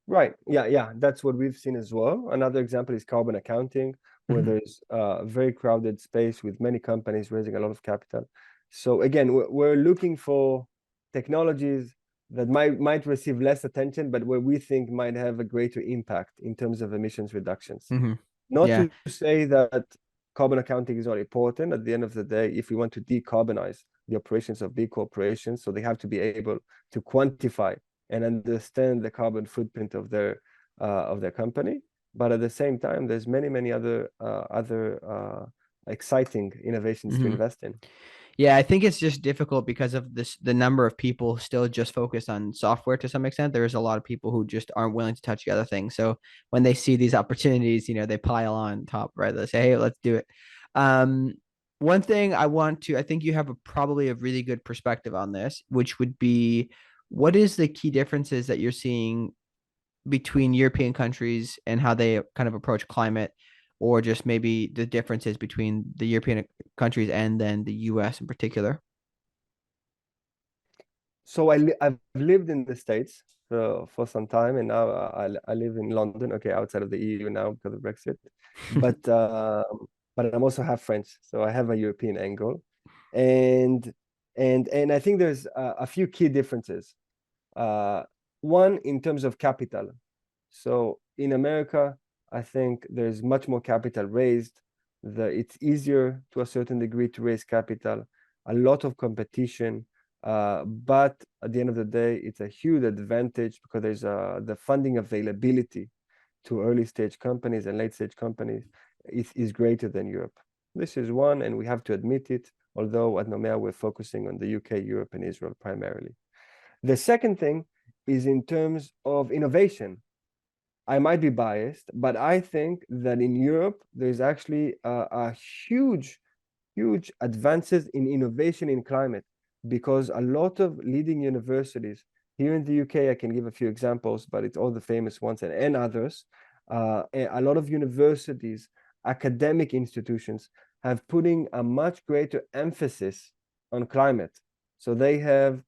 Right. Yeah, yeah. That's what we've seen as well. Another example is carbon accounting, where Mhm. there's a very crowded space with many companies raising a lot of capital. So again, we're looking for technologies that might receive less attention, but where we think might have a greater impact in terms of emissions reductions. Mhm. Not Yeah. to say that carbon accounting is not important. At the end of the day, if we want to decarbonize the operations of big corporations, so they have to be able to quantify and understand the carbon footprint of their company. But at the same time, there's many other exciting innovations to Mhm. invest in. Yeah, I think it's just difficult because of the number of people still just focused on software to some extent. There's a lot of people who just aren't willing to touch the other things. So when they see these opportunities, they pile on top, right? They say, "Hey, let's do it." Um, One thing I think you have probably a really good perspective on this, which would be, what is the key differences that you're seeing between European countries and how they kind of approach climate, or just maybe the differences between the European countries and then the US in particular? So I've lived in the States for some time, and now I live in London, okay, outside of the EU now because of Brexit. But but I'm also half French, so I have a European angle, and and I think there's a few key differences. Uh, One, in terms of capital. So in America, I think there's much more capital raised. It's easier to a certain degree to raise capital, a lot of competition. But at the end of the day, it's a huge advantage because there's the funding availability to early stage companies and late stage companies is greater than Europe. This is one, and we have to admit it, although at Nomea we're focusing on the UK, Europe, and Israel primarily. The second thing is in terms of innovation. I might be biased, but I think that in Europe, there's actually a huge advances in innovation in climate, because a lot of leading universities here in the UK, I can give a few examples, but it's all the famous ones and others. A lot of universities, academic institutions have putting a much greater emphasis on climate. So they have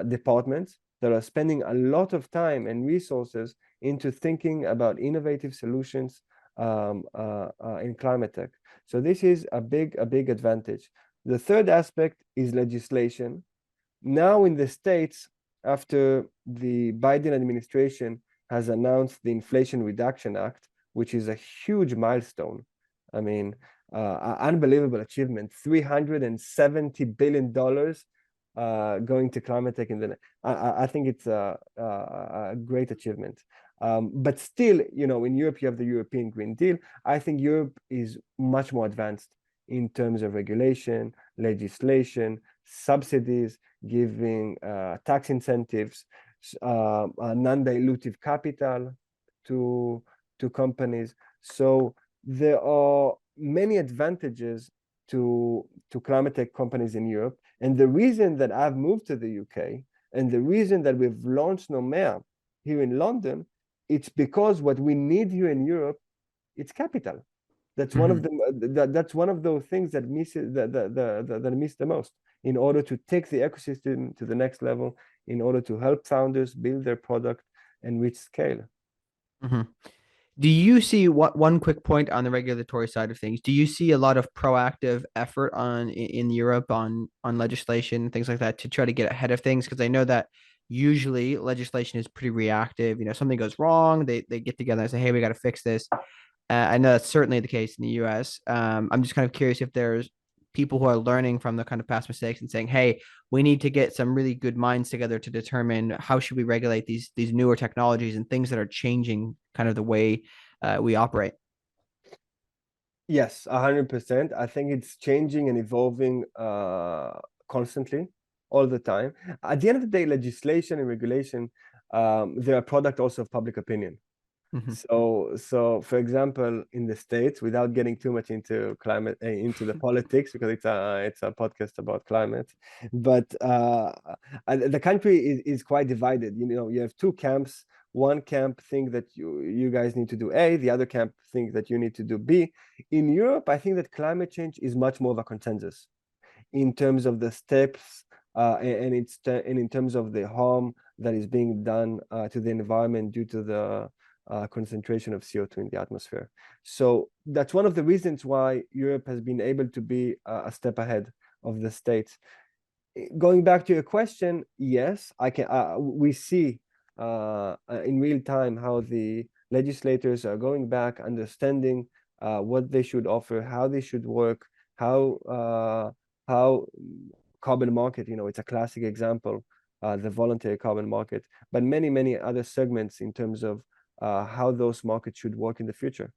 departments that are spending a lot of time and resources into thinking about innovative solutions in climate tech. So this is a big advantage. The third aspect is legislation. Now in the States, after the Biden administration has announced the Inflation Reduction Act, which is a huge milestone. I mean, unbelievable achievement, $370 billion going to climate tech in the, I think it's a great achievement. But still, in Europe, you have the European Green Deal. I think Europe is much more advanced in terms of regulation, legislation, subsidies, giving tax incentives, non-dilutive capital. to companies. So there are many advantages to climate tech companies in Europe. And the reason that I've moved to the UK and the reason that we've launched Nomea here in London, it's because what we need here in Europe, it's capital. That's one of the that's one of those things that misses that miss the most in order to take the ecosystem to the next level, in order to help founders build their product and reach scale. Do you see one quick point on the regulatory side of things? Do you see a lot of proactive effort in Europe on legislation, things like that, to try to get ahead of things? Because I know that usually legislation is pretty reactive. You know, something goes wrong, they get together and say, "Hey, we got to fix this." I know that's certainly the case in the U.S. I'm just kind of curious if there's people who are learning from the kind of past mistakes and saying, "Hey, we need to get some really good minds together to determine how should we regulate these newer technologies and things that are changing kind of the way we operate." Yes, 100%. I think it's changing and evolving constantly, all the time. At the end of the day, legislation and regulation, they're a product also of public opinion. So for example, in the States, without getting too much into climate, into the politics, because it's a podcast about climate, but the country is quite divided. You know, you have two camps. One camp think that you guys need to do A, the other camp think that you need to do B. In Europe, I think that climate change is much more of a consensus in terms of the steps and in terms of the harm that is being done to the environment due to the concentration of CO2 in the atmosphere. So that's one of the reasons why Europe has been able to be a step ahead of the States. Going back to your question, yes, I can. We see in real time how the legislators are going back, understanding what they should offer, how they should work, how carbon market. You know, it's a classic example, the voluntary carbon market, but many other segments in terms of how those markets should work in the future.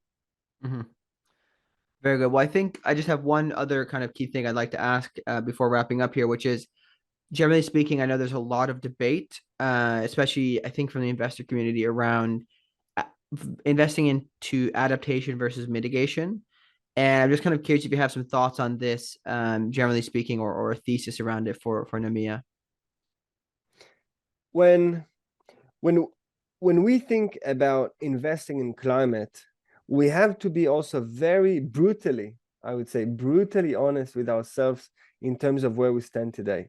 Very good. Well, I think I just have one other kind of key thing I'd like to ask before wrapping up here, which is, generally speaking, I know there's a lot of debate, especially I think from the investor community, around investing into adaptation versus mitigation. And I'm just kind of curious if you have some thoughts on this, generally speaking, or a thesis around it for Nomea. When we think about investing in climate, we have to be also very brutally, I would say, brutally honest with ourselves in terms of where we stand today.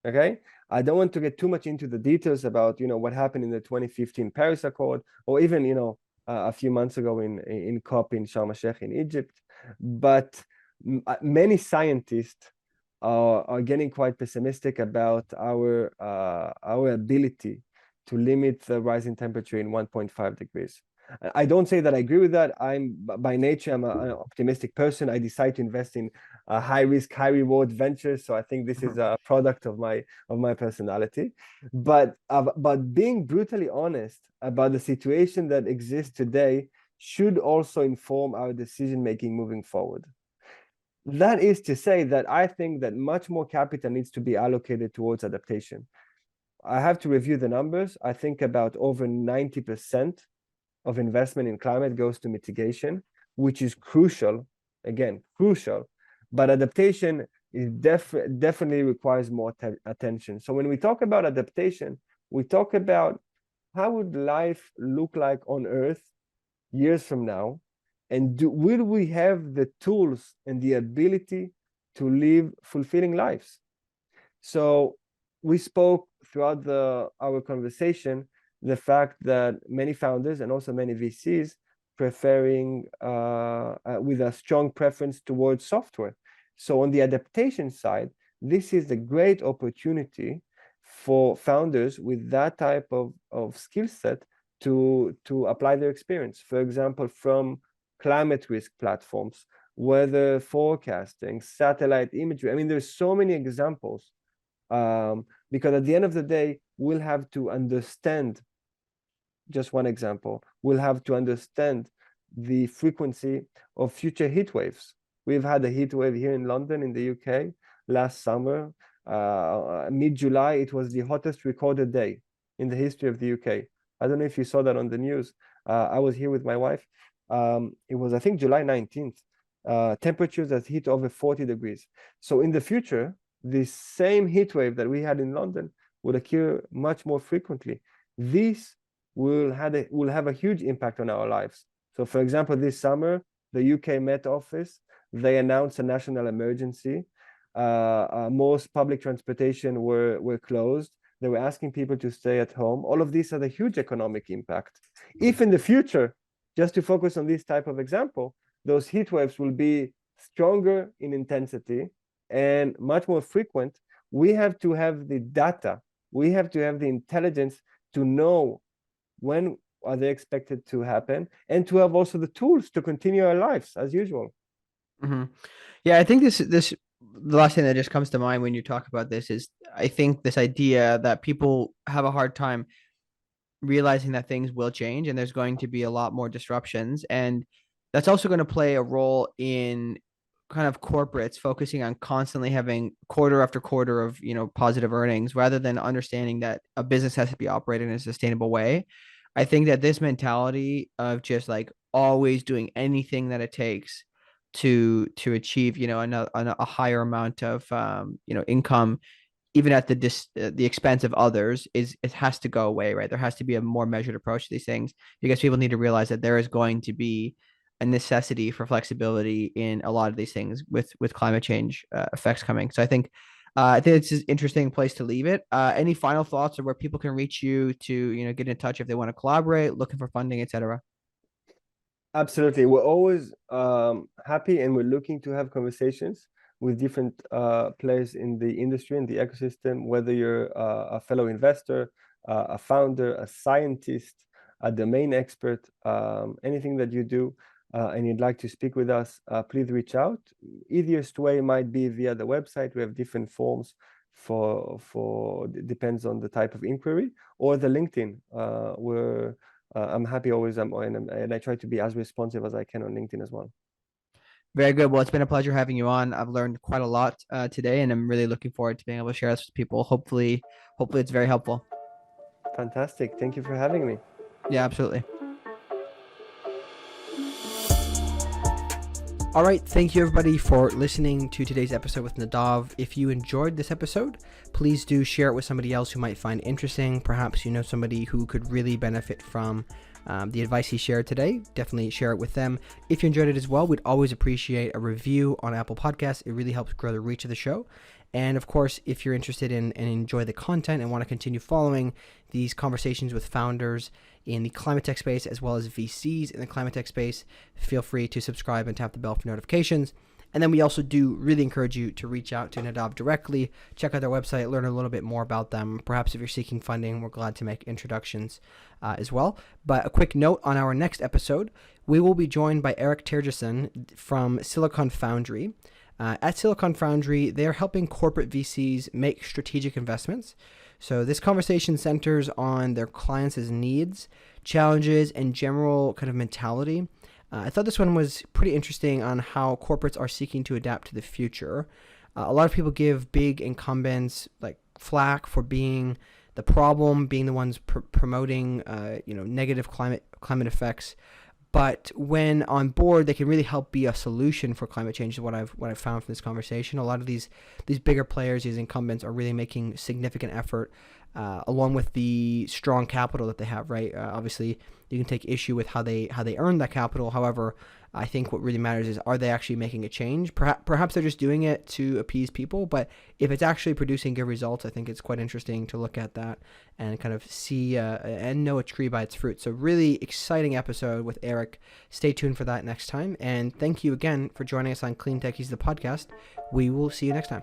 Okay, I don't want to get too much into the details about, you know, what happened in the 2015 Paris Accord, or even, you know, a few months ago in COP in Sharm el-Sheikh in Egypt. But many scientists are getting quite pessimistic about our ability to limit the rising temperature in 1.5 degrees. I don't say that I agree with that. By nature, I'm an optimistic person. I decide to invest in high risk, high reward ventures. So I think this is a product of my personality. But being brutally honest about the situation that exists today should also inform our decision making moving forward. That is to say that I think that much more capital needs to be allocated towards adaptation. I have to review the numbers. I think about over 90% of investment in climate goes to mitigation, which is crucial, again, crucial, but adaptation is definitely requires more attention. So when we talk about adaptation, we talk about how would life look like on Earth years from now, and will we have the tools and the ability to live fulfilling lives? So we spoke throughout our conversation the fact that many founders and also many VCs preferring with a strong preference towards software. So on the adaptation side, this is a great opportunity for founders with that type of skill set to apply their experience. For example, from climate risk platforms, weather forecasting, satellite imagery. I mean, there's so many examples because at the end of the day, we'll have to understand, just one example, we'll have to understand the frequency of future heat waves. We've had a heat wave here in London in the UK last summer. Mid-July, it was the hottest recorded day in the history of the UK. I don't know if you saw that on the news. I was here with my wife. It was, I think, July 19th. Temperatures that hit over 40 degrees. So in the future, the same heat wave that we had in London would occur much more frequently. This will have a huge impact on our lives. So for example, this summer, the UK Met Office, they announced a national emergency. Most public transportation were closed. They were asking people to stay at home. All of these had a huge economic impact. If in the future, just to focus on this type of example, those heat waves will be stronger in intensity and much more frequent, we have to have the data, we have to have the intelligence to know when are they expected to happen, and to have also the tools to continue our lives as usual. Mm-hmm. Yeah, I think the last thing that just comes to mind when you talk about this is, I think this idea that people have a hard time realizing that things will change and there's going to be a lot more disruptions, and that's also going to play a role in kind of corporates focusing on constantly having quarter after quarter of positive earnings, rather than understanding that a business has to be operated in a sustainable way. I think that this mentality of just like always doing anything that it takes to achieve a higher amount of income, even at the expense of others, it has to go away, right? There has to be a more measured approach to these things, because people need to realize that there is going to be a necessity for flexibility in a lot of these things with climate change effects coming. So I think it's an interesting place to leave it. Any final thoughts of where people can reach you to get in touch if they want to collaborate, looking for funding, etc.? Absolutely. We're always happy, and we're looking to have conversations with different players in the industry and the ecosystem, whether you're a fellow investor, a founder, a scientist, a domain expert, anything that you do, and you'd like to speak with us, please reach out. Easiest way might be via the website. We have different forms for depends on the type of inquiry, or the LinkedIn, where I'm happy always, and I try to be as responsive as I can on LinkedIn as well. Very good. Well, it's been a pleasure having you on. I've learned quite a lot today, and I'm really looking forward to being able to share this with people. Hopefully it's very helpful. Fantastic. Thank you for having me. Yeah, absolutely. All right. Thank you, everybody, for listening to today's episode with Nadav. If you enjoyed this episode, please do share it with somebody else who might find interesting. Perhaps you know somebody who could really benefit from the advice he shared today. Definitely share it with them. If you enjoyed it as well, we'd always appreciate a review on Apple Podcasts. It really helps grow the reach of the show. And of course, if you're interested in and enjoy the content and want to continue following these conversations with founders in the climate tech space, as well as VCs in the climate tech space, feel free to subscribe and tap the bell for notifications. And then we also do really encourage you to reach out to Nadav directly, check out their website, learn a little bit more about them. Perhaps if you're seeking funding, we're glad to make introductions as well. But a quick note on our next episode, we will be joined by Eric Tergeson from Silicon Foundry. At Silicon Foundry, they're helping corporate VCs make strategic investments. So this conversation centers on their clients' needs, challenges, and general kind of mentality. I thought this one was pretty interesting on how corporates are seeking to adapt to the future. A lot of people give big incumbents like flack for being the problem, being the ones promoting negative climate effects. But when on board, they can really help be a solution for climate change. Is what I've found from this conversation. A lot of these bigger players, these incumbents, are really making significant effort, along with the strong capital that they have. Right? Obviously, you can take issue with how they earn that capital. However, I think what really matters is, are they actually making a change? Perhaps they're just doing it to appease people, but if it's actually producing good results, I think it's quite interesting to look at that and kind of see and know a tree by its fruit. So really exciting episode with Eric. Stay tuned for that next time. And thank you again for joining us on Clean Techies, the podcast. We will see you next time.